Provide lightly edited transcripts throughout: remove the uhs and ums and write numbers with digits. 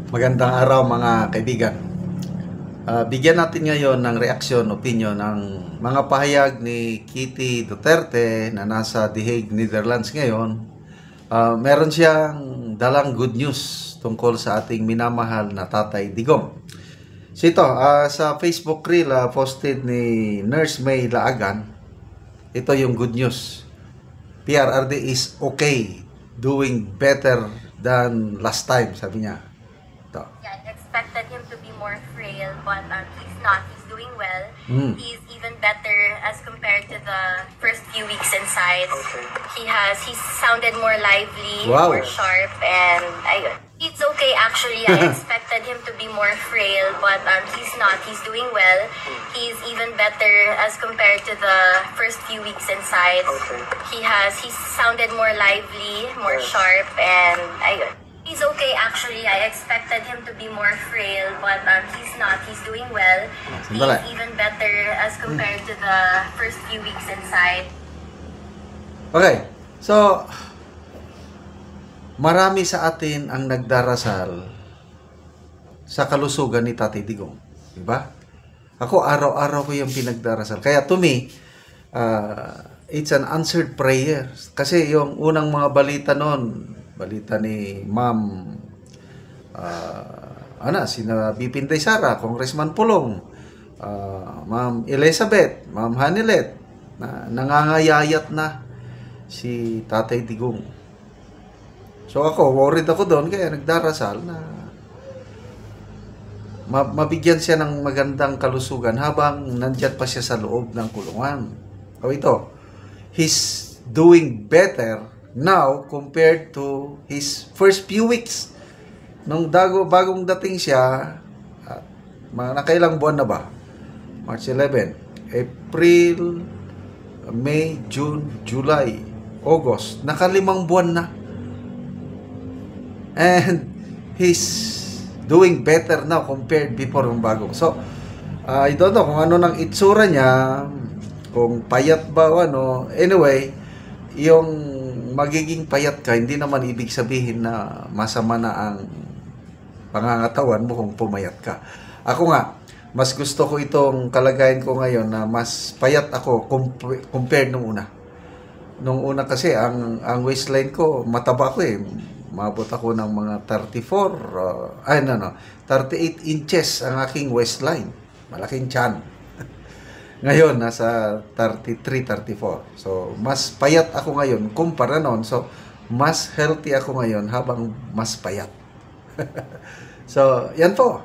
Magandang araw mga kaibigan. Bigyan natin ngayon ng reaksyon, opinion ng mga pahayag ni Kitty Duterte na nasa The Hague, Netherlands ngayon. Meron siyang dalang good news tungkol sa ating minamahal na Tatay Digong. So ito, sa Facebook reel posted ni Nurse May Laagan, ito yung good news. PRRD is okay, doing better than last time, sabi niya. Yeah, I expected him to be more frail, but he's not. He's doing well. He's even better as compared to the first few weeks inside. Okay. He sounded more lively, more sharp, and ayun. It's okay actually. I expected him to be more frail, but he's not. He's doing well. He's even better as compared to the first few weeks inside. Okay. He sounded more lively, more sharp, and ayun. He's okay actually. I expected him to be more frail, but he's not. He's doing well. He's even better as compared to the first few weeks inside. Okay. So, marami sa atin ang nagdarasal sa kalusugan ni Tatay Digong. Diba? Ako, araw-araw ko yung pinagdarasal. Kaya to me, it's an answered prayer. Kasi yung unang mga balita noon, balita ni Ma'am sina Bipinday Sara, Congressman Pulong, Ma'am Elizabeth, Ma'am Hanilet, na nangangayayat na si Tatay Digong. So ako, worried ako doon, kaya nagdarasal na mabigyan siya ng magandang kalusugan habang nandyan pa siya sa loob ng kulungan. O ito, he's doing better now compared to his first few weeks. Nung bagong dating siya, nakailang buwan na ba? March 11, April, May, June, July, August. Nakalimang buwan na. And he's doing better now compared before ng bagong. So, I don't know kung ano nang itsura niya, kung payat ba o ano. Anyway, yung magiging payat ka, hindi naman ibig sabihin na masama na ang pangangatawan mo kung pumayat ka. Ako nga, mas gusto ko itong kalagayan ko ngayon na mas payat ako compared nung una. Nung una kasi, ang waistline ko, mataba ko eh. Mabot ako ng mga 38 inches ang aking waistline. Malaking tiyan. Ngayon, nasa 33, 34. So, mas payat ako ngayon kumpara noon. So, mas healthy ako ngayon habang mas payat. So, yan po.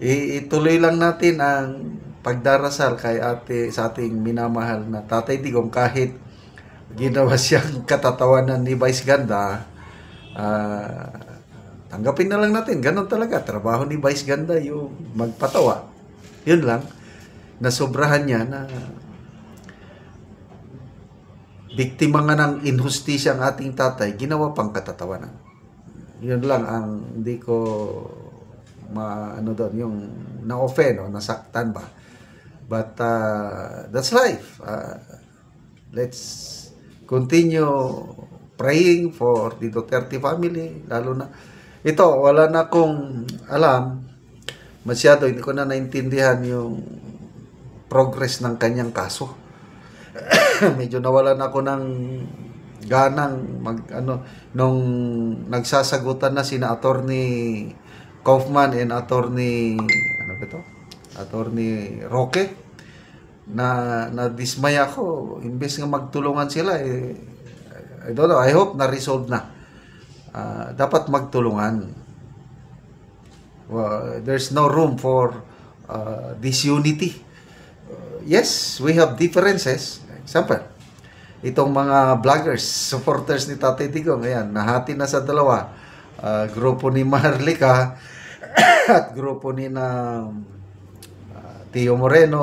Ituloy lang natin ang pagdarasal sa ating minamahal na Tatay Digong kahit ginawa siyang katatawanan ni Vice Ganda. Tanggapin na lang natin. Ganon talaga. Trabaho ni Vice Ganda yung magpatawa. Yun lang, nasobrahan niya na biktima nga ng inhustisya ang ating tatay, ginawa pang katatawanan. Yun lang ang hindi ko yung na-offend o nasaktan ba. But that's life. Let's continue praying for the Duterte family, lalo na ito, wala na akong alam masyado, hindi ko na naintindihan yung progress ng kanyang kaso. Medyo nawalan ako ng ganang nung nagsasagutan na sina Attorney Kaufman and Attorney Attorney Roque, na dismay ako. Imbes nga magtulungan sila, I don't know, I hope na-resolve na. Dapat magtulungan. There's no room for disunity. Yes, we have differences. Example, itong mga vloggers, supporters ni Tatay Digong, ayan, nahati na sa dalawa. Grupo ni Maharlika at grupo ni Tio Moreno.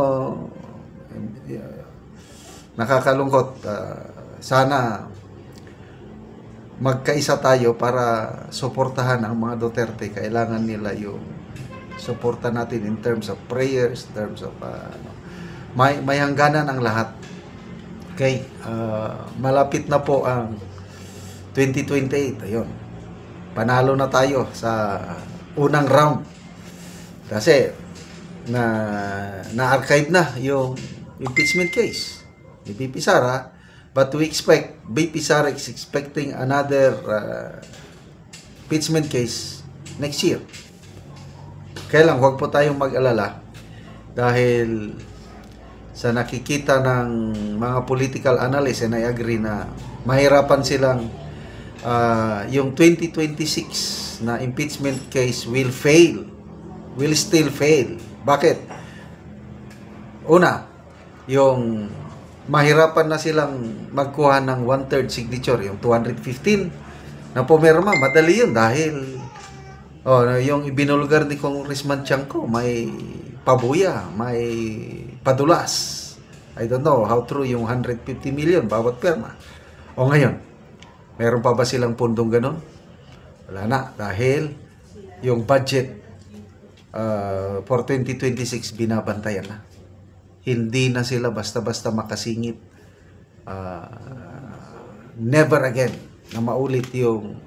Nakakalungkot. Sana magkaisa tayo para suportahan ang mga Duterte. Kailangan nila yung suporta natin in terms of prayers, in terms of may hangganan ang lahat. Okay, malapit na po ang 2028. Ayun. panalo na tayo sa unang round. Kasi na-archive na yung impeachment case ni VP Sara, but we expect, VP Sara is expecting another impeachment case next year. Kaya lang, huwag po tayong mag-alala dahil sa nakikita ng mga political analysts, and I agree na mahirapan silang yung 2026 na impeachment case will still fail. Bakit? Una, yung mahirapan na silang magkuha ng 1/3 signature, yung 215 na pumirma. Madali yun dahil yung ibinulgar ni Congressman Tiangco, may pabuya, may padulas. I don't know how true yung 150 million bawat perma. O ngayon, meron pa ba silang pundong ganun? Wala na, dahil yung budget for 2026 binabantayan na. Hindi na sila basta-basta makasingit. Never again na maulit yung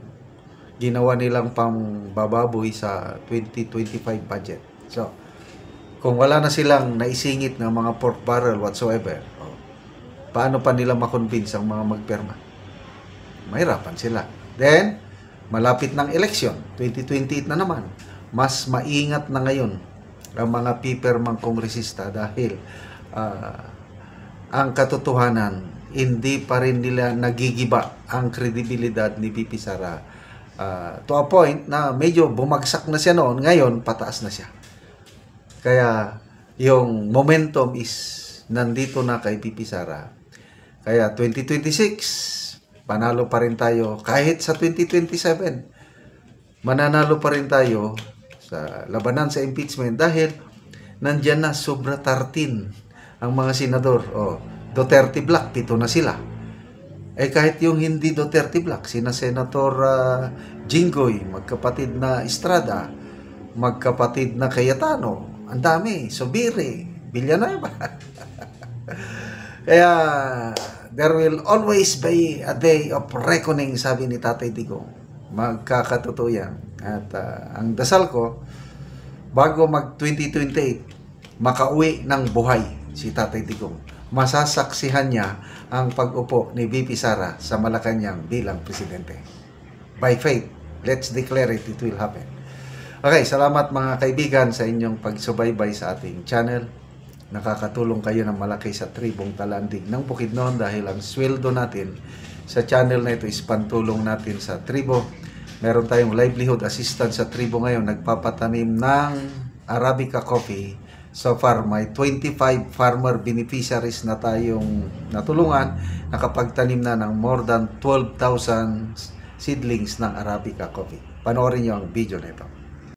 ginawa nilang pambababoy sa 2025 budget. So, kung wala na silang naisingit ng mga pork barrel whatsoever, paano pa nila makonvince ang mga magperma? Mahirapan sila. Then, malapit ng election, 2028 na naman. Mas maingat na ngayon ang mga pipermang kongresista dahil ang katotohanan, hindi pa rin nila nagigiba ang kredibilidad ni VP Sara to a point na medyo bumagsak na siya noon, ngayon pataas na siya. Kaya yung momentum is nandito na kay VP Sara. Kaya 2026, panalo pa rin tayo. Kahit sa 2027, mananalo pa rin tayo sa labanan sa impeachment dahil nandyan na sobra 13 ang mga senador. Duterte Black, 7 na sila. Kahit yung hindi Duterte Black, sina Senator Jinggoy, magkapatid na Estrada, magkapatid na Cayetano, ang dami, Subiri, Villanueva. Kaya, there will always be a day of reckoning, sabi ni Tatay Digong. Magkakatotoo yan. At ang dasal ko, bago mag-2028, makauwi ng buhay si Tatay Digong. Masasaksihan niya ang pag-upo ni VP Sara sa Malacanang bilang presidente. By faith, let's declare it, it will happen. Okay, salamat mga kaibigan sa inyong pagsubaybay sa ating channel. Nakakatulong kayo ng malaki sa tribong Talandig ng Bukidnon dahil ang sweldo natin sa channel na ito is pantulong natin sa tribo. Meron tayong livelihood assistance sa tribo ngayon, nagpapatanim ng Arabica coffee. So far, may 25 farmer beneficiaries na tayong natulungan, nakapagtanim na ng more than 12,000 seedlings ng Arabica coffee. Panoorin niyo ang video nito.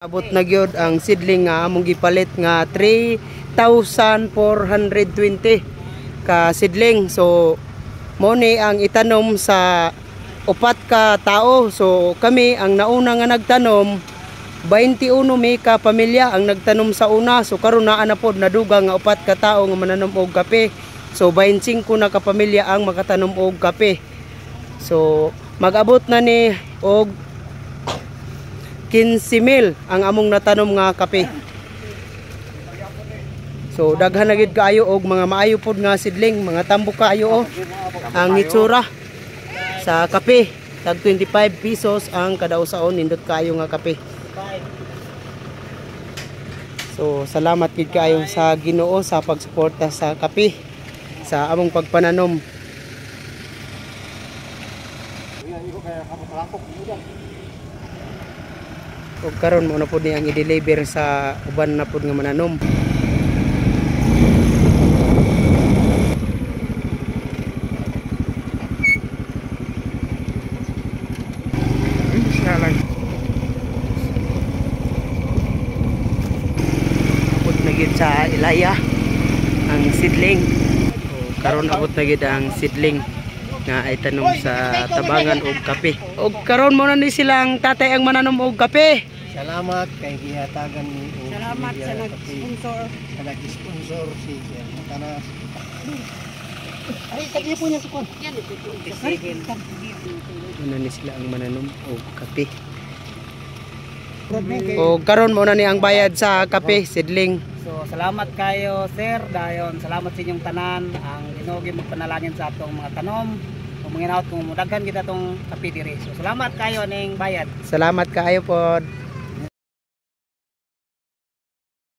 Abot na gyud ang seedling nga among gipalit nga 3,420 ka seedling. So mo ni ang itanom sa upat ka tao. So kami ang nauna nga nagtanom, 21 may ka pamilya ang nagtanom sa una. So karon naa na pod naduga nga upat ka tao nga mananom og kape. So 25 na ka pamilya ang makatanom og kape. So mag-abot na ni og 15,000 ang among natanom nga kape. So daghan na gid kaayo og mga maayo pod nga seedling, mga tambok kaayo ang hitsura sa kape. Tag 25 pesos ang kada usaon, nindot kaayo nga kape. So salamat gid kaayo sa Ginoo sa pagsuporta sa kape sa among pagpananom. Ug karon mo na pud ni ang i-deliver sa uban na pud nga mananom. Abot na gid sa Ilaya ang seedling. Karon abot na gid ang seedling nga ay tanom sa tabangan og kape. Og karon mo na ni silang tatay ang mananom og kape. Salamat kay gihatagan ni Salamat sa nag-sponsor. Sa nag-sponsor si Matanas. Ay, kadi po niya sukon. Ano ni sila ang mananom og kape. Prod ni kay. O karon mo na ni ang bayad sa kape seedling. So salamat kayo sir, dayon salamat sa inyong tanan ang Ginoo gyud magpanalangin sa atong mga tanom. Kung manginaot kung mudaghan kita tong kape diri. So salamat kayo ning bayad. Salamat kaayo pod.